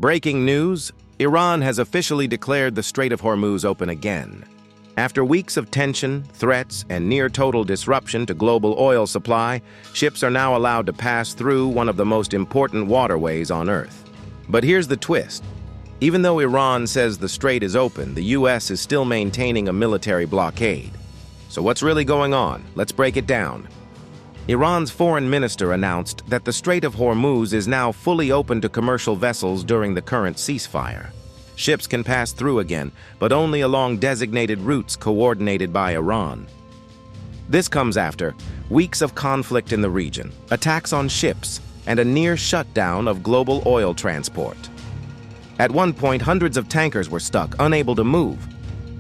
Breaking news: Iran has officially declared the Strait of Hormuz open again. After weeks of tension, threats, and near-total disruption to global oil supply, ships are now allowed to pass through one of the most important waterways on Earth. But here's the twist. Even though Iran says the strait is open, the U.S. is still maintaining a military blockade. So what's really going on? Let's break it down. Iran's foreign minister announced that the Strait of Hormuz is now fully open to commercial vessels during the current ceasefire. Ships can pass through again, but only along designated routes coordinated by Iran. This comes after weeks of conflict in the region, attacks on ships, and a near shutdown of global oil transport. At one point, hundreds of tankers were stuck, unable to move.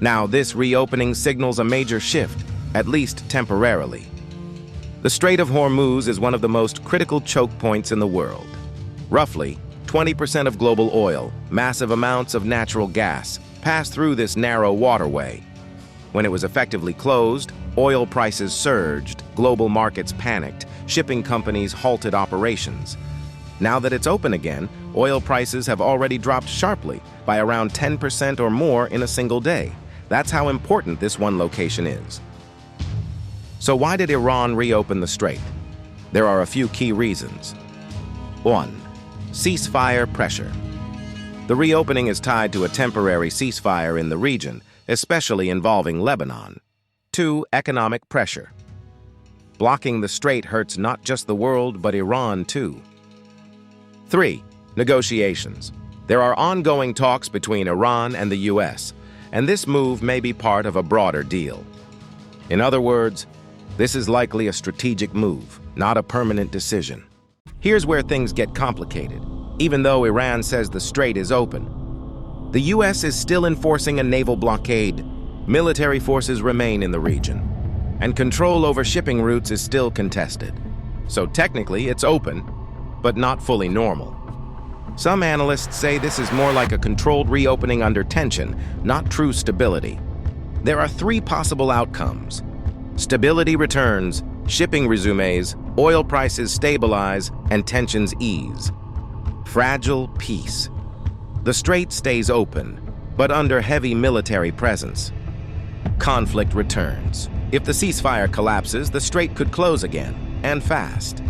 Now, this reopening signals a major shift, at least temporarily. The Strait of Hormuz is one of the most critical choke points in the world. Roughly 20% of global oil, massive amounts of natural gas, pass through this narrow waterway. When it was effectively closed, oil prices surged, global markets panicked, shipping companies halted operations. Now that it's open again, oil prices have already dropped sharply by around 10% or more in a single day. That's how important this one location is. So why did Iran reopen the strait? There are a few key reasons. 1. Ceasefire pressure. The reopening is tied to a temporary ceasefire in the region, especially involving Lebanon. 2. Economic pressure. Blocking the strait hurts not just the world, but Iran too. 3. Negotiations. There are ongoing talks between Iran and the U.S., and this move may be part of a broader deal. In other words, this is likely a strategic move, not a permanent decision. Here's where things get complicated. Even though Iran says the strait is open, the U.S. is still enforcing a naval blockade. Military forces remain in the region, and control over shipping routes is still contested. So technically, it's open, but not fully normal. Some analysts say this is more like a controlled reopening under tension, not true stability. There are 3 possible outcomes. Stability returns, shipping resumes, oil prices stabilize, and tensions ease. Fragile peace. The strait stays open, but under heavy military presence. Conflict returns. If the ceasefire collapses, the strait could close again, and fast.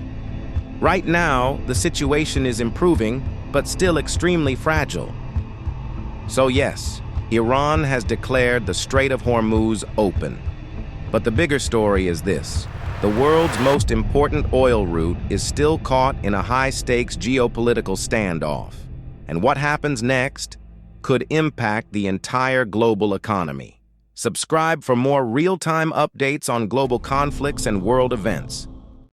Right now, the situation is improving, but still extremely fragile. So yes, Iran has declared the Strait of Hormuz open. But the bigger story is this. The world's most important oil route is still caught in a high-stakes geopolitical standoff. And what happens next could impact the entire global economy. Subscribe for more real-time updates on global conflicts and world events.